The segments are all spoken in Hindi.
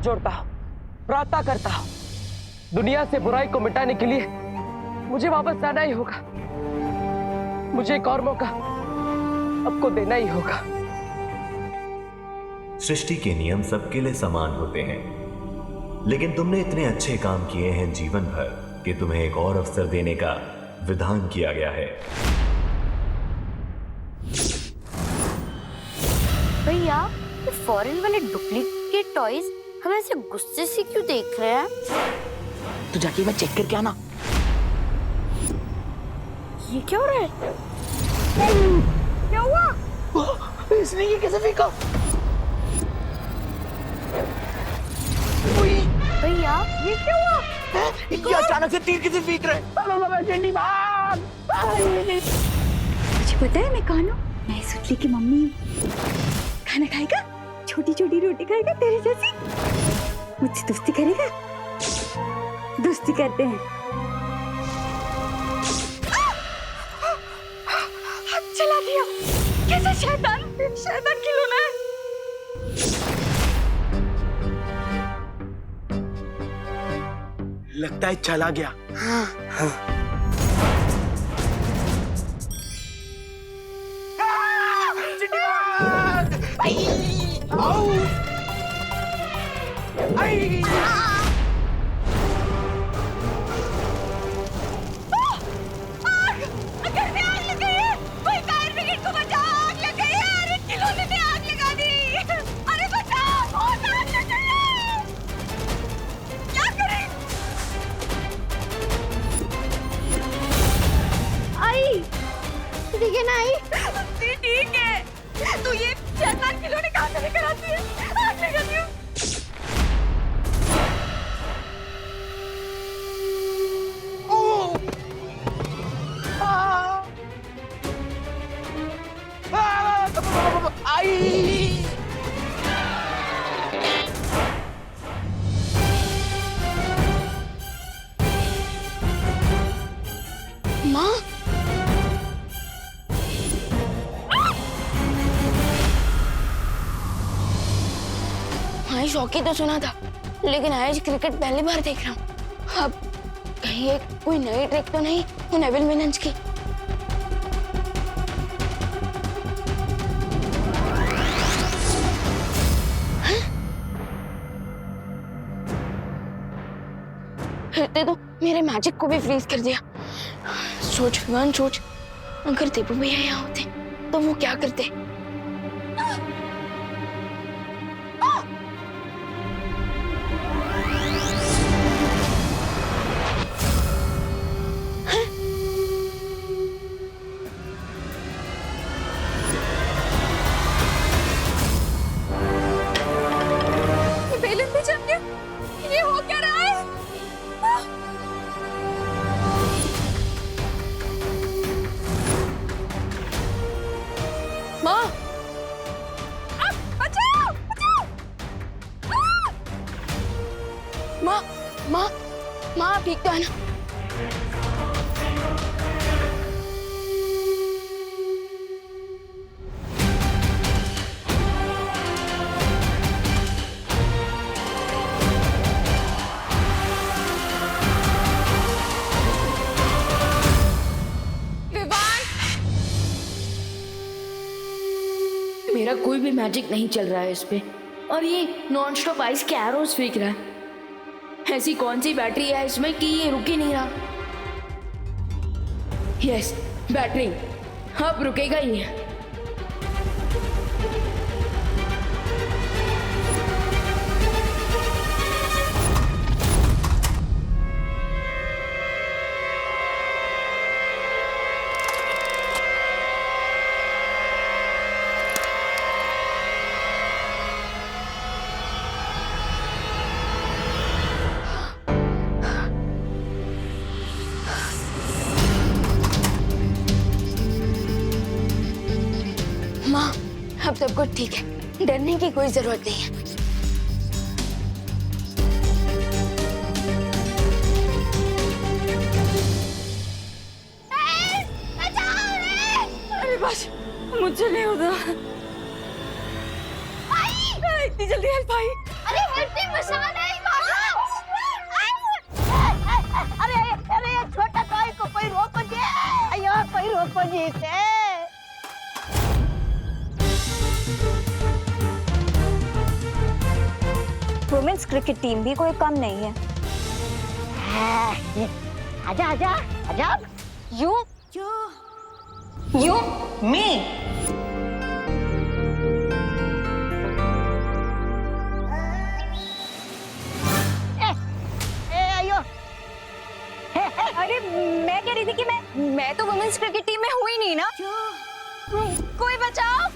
जोड़ता हूँ, प्रार्थना करता हूँ। दुनिया से बुराई को मिटाने के लिए मुझे वापस आना ही होगा। मुझे एक और मौका आपको देना ही होगा। सृष्टि के नियम सबके लिए समान होते हैं, लेकिन तुमने इतने अच्छे काम किए हैं जीवन भर कि तुम्हें एक और अवसर देने का विधान किया गया है। भैया, ये फॉरेन वाले डुप्लीकेट टॉयज हमें ऐसे गुस्से से क्यों देख रहे हैं? तू जाके मैं चेक करके आना। ये क्या हो रहा है? क्या हुआ? इसने ये कैसे फेंका? भैया, ये क्या हुआ? ये अचानक से तीर किसे फेंक रहे? मुझे पता है मैं कौन हूँ। मैं सुतली की मम्मी हूँ। खाना खाएगा, छोटी छोटी रोटी खाएगा तेरे जैसी, मुझसे दोस्ती करेगा। दोस्ती करते हैं। हाथ चला दिया। कैसा शैतान खिलौना है। लगता है चला गया। हाँ। ठीक है ना आई? ठीक है। तू ये शैतान खिलौने कहाँ से लेकर आती है? आग लगाती हूँ। माँ, शौकी तो सुना था, लेकिन आज क्रिकेट पहली बार देख रहा हूँ। अब कहीं एक कोई नई ट्रिक तो नहीं वो नेविल विलियम्स की? फिर तो मेरे मैजिक को भी फ्रीज कर दिया। सोच विवान, सोच, अगर देबू भैया यहाँ होते तो वो क्या करते? ये हो क्या रहा है? माँ, बचाओ, बचाओ! माँ, माँ, माँ ठीक तो है ना? मेरा कोई भी मैजिक नहीं चल रहा है इस पे, और ये नॉन स्टॉप आइस के एरोज फेंक रहा है। ऐसी कौन सी बैटरी है इसमें कि ये रुक ही नहीं रहा? यस, बैटरी, अब रुकेगा ही है। माँ, अब सब कुछ ठीक है, डरने की कोई जरूरत नहीं है। अरे बस, मुझसे नहीं होता। इतनी जल्दी हेल्प आई। अरे मिर्ची मसाला ही मारो। अरे अरे ये छोटा भाई को कोई रोको जी। अयो कोई रोको जी से। वुमेन्स क्रिकेट टीम भी कोई कम नहीं है। आजा आजा आजा। यू यू मी अयो। अरे मैं कह रही थी कि मैं तो वुमेन्स क्रिकेट टीम में हुई नहीं ना। कोई बचाओ।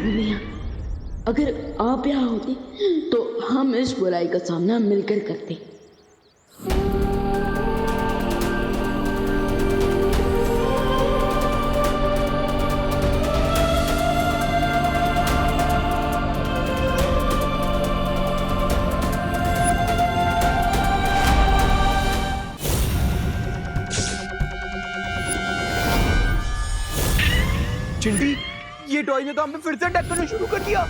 भैया, अगर आप यहाँ होती तो हम इस बुराई का सामना मिलकर करते। चिंटी, ये टॉय ने तो हमें फिर से अटैक करना शुरू कर दिया।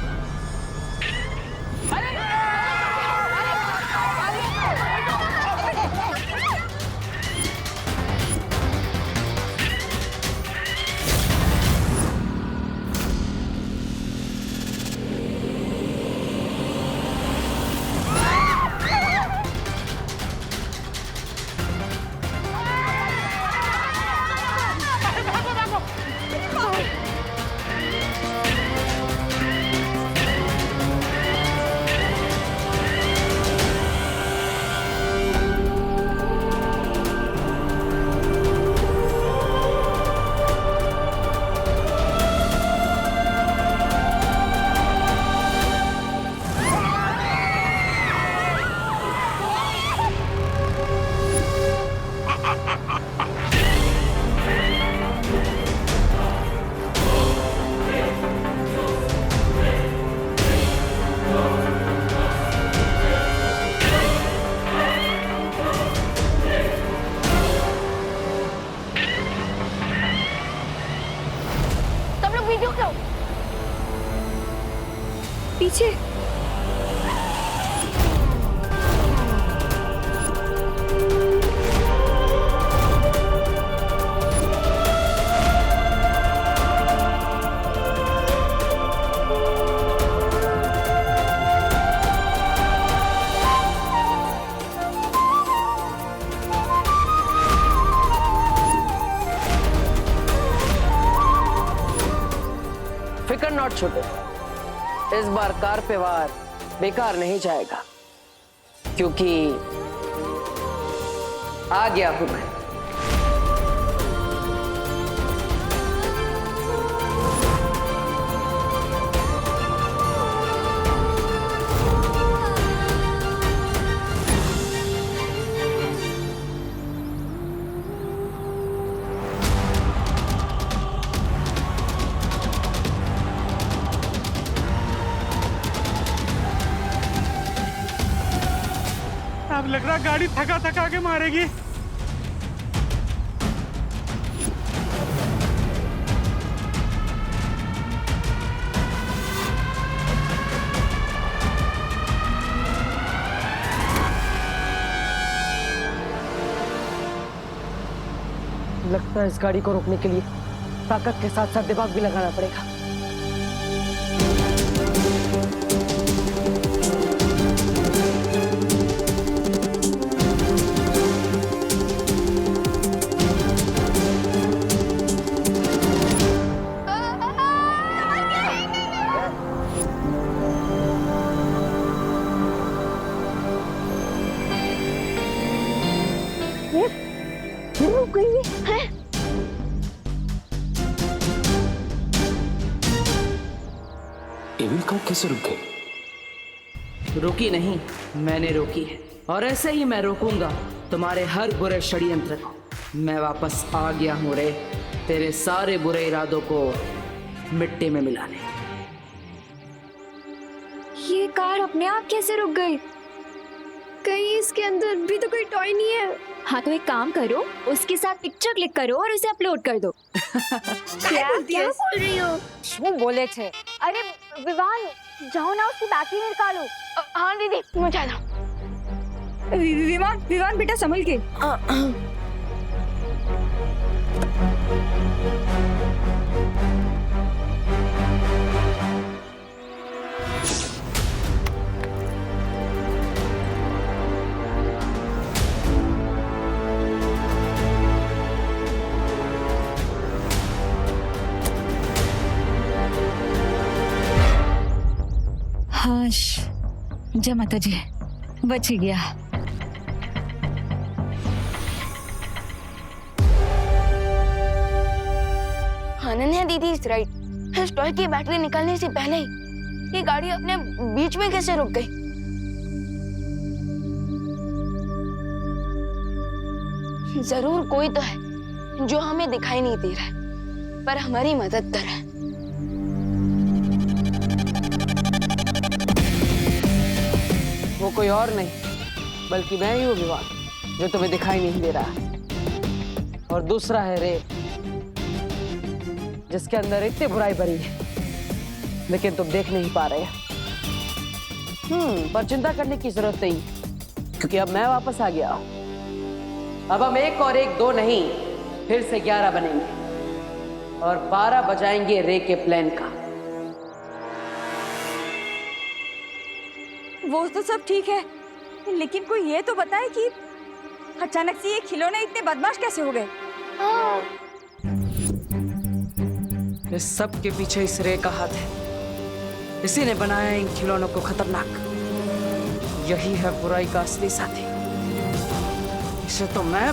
पीछे फिकर नॉट छोटे, इस बार कार पे वार बेकार नहीं जाएगा, क्योंकि आ गया हूं मैं। अब लग रहा गाड़ी थका थका के मारेगी। लगता है इस गाड़ी को रोकने के लिए ताकत के साथ साथ दिमाग भी लगाना पड़ेगा। रुक गई है। डेविल कार कैसे रुक गए? रुकी नहीं, मैंने रोकी है और ऐसे ही मैं रोकूंगा तुम्हारे हर बुरे षड्यंत्र को। मैं वापस आ गया हूँ रे, तेरे सारे बुरे इरादों को मिट्टी में मिलाने। ये कार अपने आप कैसे रुक गई? कहीं इसके अंदर भी तो कोई टॉय नहीं है। हाँ तो एक काम करो, उसके साथ पिक्चर क्लिक करो और उसे अपलोड कर दो। क्या बोल रही हो? वो बोले थे। अरे विवान, जाओ ना उसकी बैटरी निकालो। हाँ दीदी, मैं जा रहा हूँ। विवान विवान बेटा संभल के। हाश, जय माता जी, बच ही गया। अनन्या दीदी इज राइट। इस टॉय की बैटरी निकालने से पहले ही ये गाड़ी अपने बीच में कैसे रुक गई? जरूर कोई तो है जो हमें दिखाई नहीं दे रहा है, पर हमारी मदद कर रहा है। वो कोई और नहीं बल्कि मैं ही हूँ विवान, जो तुम्हें दिखाई नहीं दे रहा है। और दूसरा है रे, जिसके अंदर इतनी बुराई भरी है लेकिन तुम देख नहीं पा रहे। पर चिंता करने की जरूरत नहीं, क्योंकि अब मैं वापस आ गया। अब हम 1 और 1 2 नहीं, फिर से 11 बनेंगे और 12 बजाएंगे रे के प्लान का। वो तो सब ठीक है, लेकिन कोई ये तो बताए कि अचानक से ये खिलौने इतने बदमाश कैसे हो गए? इस सब के पीछे इस रे का हाथ है। इसी ने बनाया इन खिलौनों को खतरनाक। यही है बुराई का असली साथी। इसे तो मैं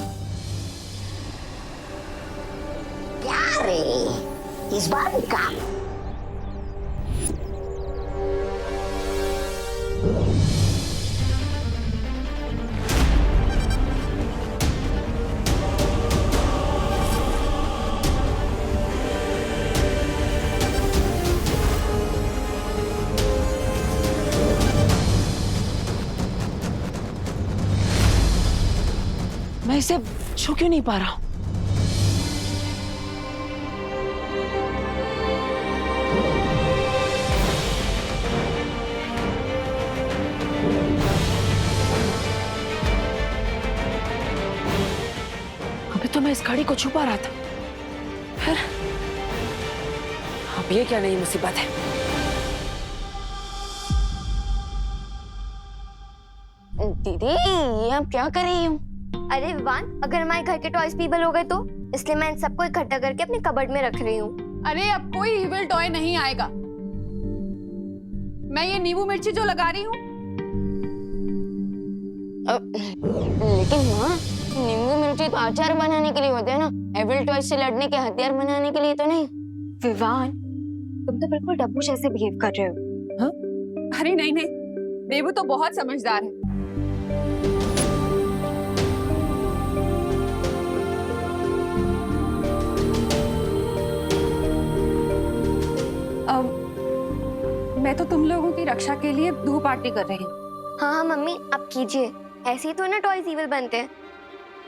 क्या रे, इस बार का मैं इसे छू क्यों नहीं पा रहा हूं? अभी तो मैं इस घड़ी को छुपा रहा था, फिर अब ये क्या नई मुसीबत है? दीदी, ये आप क्या कर रही हो? अरे विवान, अगर हमारे घर के टॉयज पीबल हो गए तो इसलिए मैं इन सबको इकट्ठा करके अपने कबर्ड में रख रही हूँ। अरे अब कोई इविल टॉय नहीं आएगा। मैं ये नींबू मिर्ची जो लगा रही हूँ। लेकिन माँ, नींबू मिर्ची तो अचार बनाने के लिए होते हैं ना, एविल टॉय से लड़ने के हथियार बनाने के लिए तो नहीं। विवान, तुम तो बिल्कुल डब्बू जैसे बिहेव कर रहे हो। हाँ? अरे नहीं नहीं, देवू तो बहुत समझदार है। मैं तो तुम लोगों की रक्षा के लिए धूप आरती कर रही हूँ। हाँ हाँ मम्मी, आप कीजिए। ऐसे ही तो ना टॉयज इविल बनते हैं।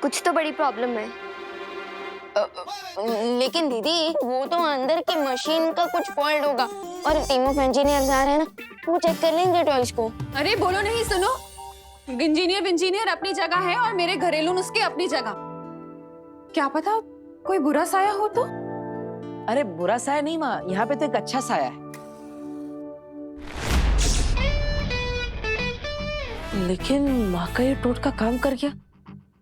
कुछ तो बड़ी प्रॉब्लम है। लेकिन दीदी, वो तो अंदर की मशीन का कुछ फॉल्ट होगा और टीम ऑफ इंजीनियर्स आ रहे हैं ना, वो चेक कर लेंगे टॉयज को। अरे बोलो नहीं, सुनो। इंजीनियर अपनी जगह है और मेरे घरेलू नुस्खे अपनी जगह। क्या पता कोई बुरा साया हो तो? अरे बुरा साया नहीं माँ, यहाँ पे तो एक अच्छा साया है। लेकिन माँ का ये टोटका काम कर गया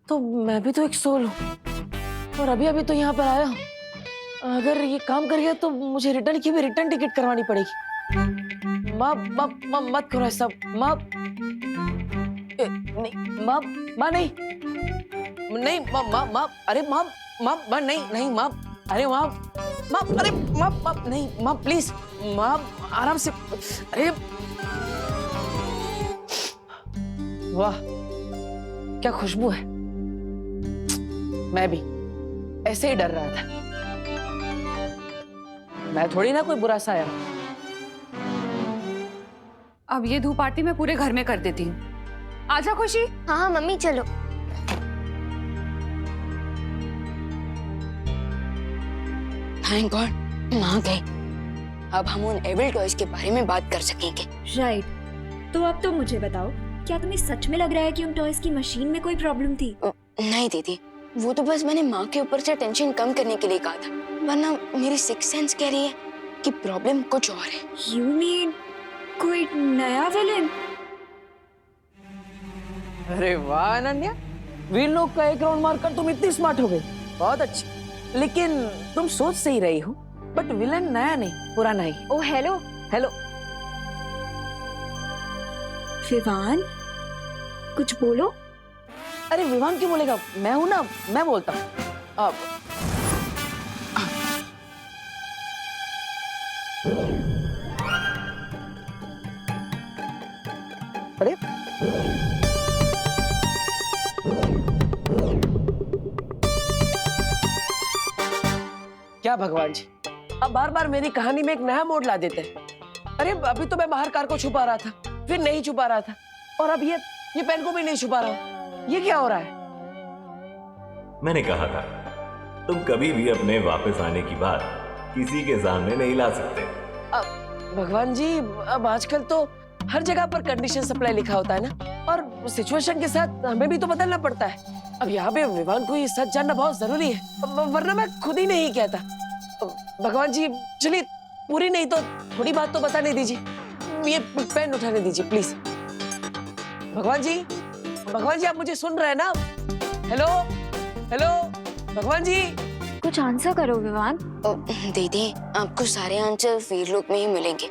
तो मैं भी तो एक सोल हूँ और अभी अभी तो यहाँ पर आया हूँ। अगर ये काम कर गया तो मुझे रिटर्न की भी रिटर्न टिकट करवानी पड़ेगी। माँ माँ माँ मत करो ऐसा। माँ नहीं, माँ माँ नहीं नहीं, माँ माँ माँ, अरे माँ माँ माँ नहीं नहीं माँ, अरे माँ माँ, अरे माँ माँ नहीं माँ, प्लीज माँ आराम से। अरे वाह, क्या खुशबू है। मैं भी ऐसे ही डर रहा था। मैं थोड़ी ना कोई बुरा साया हूं। अब ये धूप आरती मैं पूरे घर में कर देती हूँ। आजा खुशी। हाँ हाँ मम्मी चलो। थैंक गॉड माँ गई। अब हम उन एविल टॉयज के बारे में बात कर सकेंगे। राइट। तो अब तो मुझे बताओ, क्या तुम्हें सच में लग रहा है कि उन टॉयज की मशीन में कोई प्रॉब्लम थी? नहीं दीदी, वो तो बस मैंने माँ के ऊपर से टेंशन कम करने के लिए कहा था, वरना मेरी सिक्स सेंस कह रही है कि प्रॉब्लम कुछ और है। You mean कोई नया विलेन? अरे वाह अनन्या, वीर लोग का एक राउंड मारकर तुम इतनी स्मार्ट हो गई। बहुत अच्छी। लेकिन तुम सोच सही रही हो, बट विलन नया नहीं पुराना ही। ओ हेलो। हेलो। विवान, कुछ बोलो। अरे विवान क्यों बोलेगा, मैं हूं ना, मैं बोलता हूँ। अब अरे क्या भगवान जी, अब बार बार मेरी कहानी में एक नया मोड़ ला देते हैं। अरे अभी तो मैं बाहर कार को छुपा रहा था, फिर नहीं छुपा रहा था, और अब ये पेन को भी नहीं छुपा रहा हूं। ये क्या हो रहा है? मैंने कहा था तुम कभी भी अपने वापस आने की बात किसी के सामने नहीं ला सकते। अब भगवान जी, अब आजकल तो हर जगह पर कंडीशन सप्लाई लिखा होता है ना, और सिचुएशन के साथ हमें भी तो बदलना पड़ता है। अब यहाँ पे विवान को ये सच जानना बहुत जरूरी है, वरना मैं खुद ही नहीं कहता। भगवान जी चलिए, पूरी नहीं तो थोड़ी बात तो बताने दीजिए। ये पेन उठाने दीजिए प्लीज। भगवान जी, भगवान जी आप मुझे सुन रहे हैं ना? हेलो हेलो भगवान जी, कुछ आंसर करो विवान। दीदी, आपको सारे आंसर वीरलोक में ही मिलेंगे।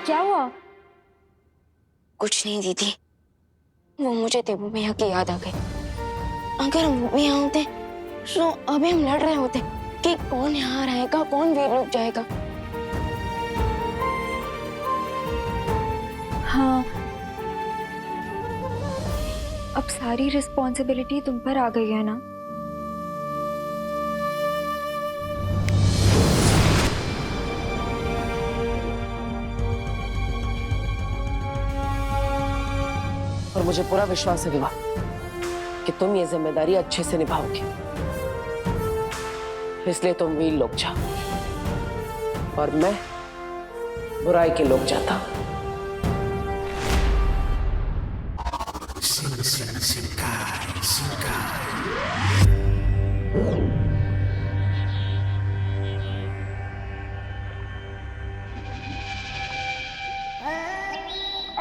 क्या हुआ? कुछ नहीं दीदी, वो मुझे देवू भैया की याद आ गई। अगर वो भी यहाँ होते तो अभी हम लड़ रहे होते कि कौन यहाँ रहेगा, कौन वीरलोक जाएगा। हाँ, अब सारी रिस्पॉन्सिबिलिटी तुम पर आ गई है ना। और मुझे पूरा विश्वास है विवाह कि तुम ये जिम्मेदारी अच्छे से निभाओगे, इसलिए तुम वीर लोग जाओ और मैं बुराई के लोग जाता हूं।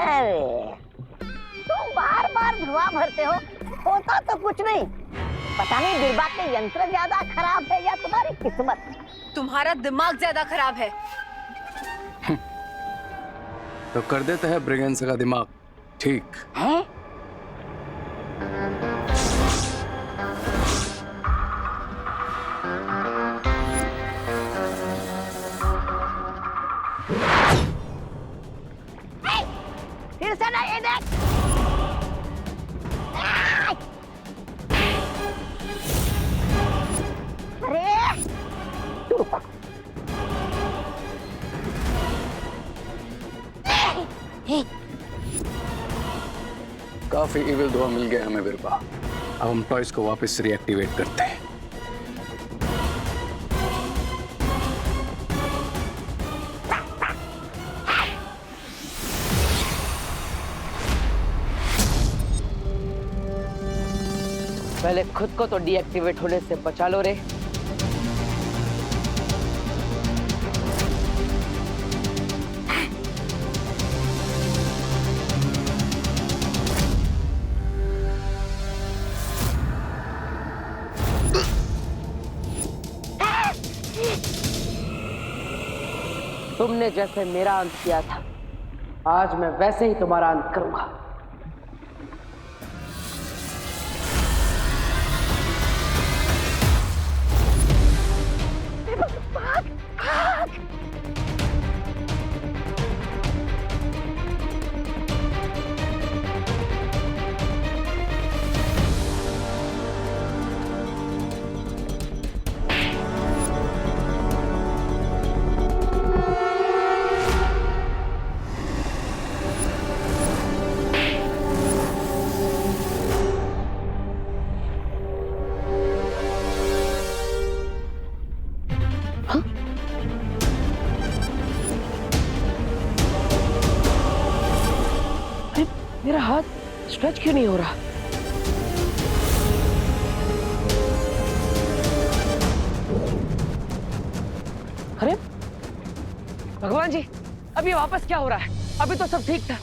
अरे तुम बार बार धुआं भरते हो, होता तो कुछ नहीं। पता नहीं बिरबा के यंत्र ज्यादा खराब है या तुम्हारी किस्मत। तुम्हारा दिमाग ज्यादा खराब है। तो कर देते हैं ब्रिगेंस का दिमाग ठीक है। फिर से नहीं, देख। अरे रुको। काफी इविल धुआं मिल गया हमें बिरबा। अब हम टॉयज को वापस रिएक्टिवेट करते हैं। पहले खुद को तो डीएक्टिवेट होने से बचा लो रे। तुमने जैसे मेरा अंत किया था, आज मैं वैसे ही तुम्हारा अंत करूंगा। स्ट्रेच क्यों नहीं हो रहा? अरे भगवान जी, अभी वापस क्या हो रहा है? अभी तो सब ठीक था।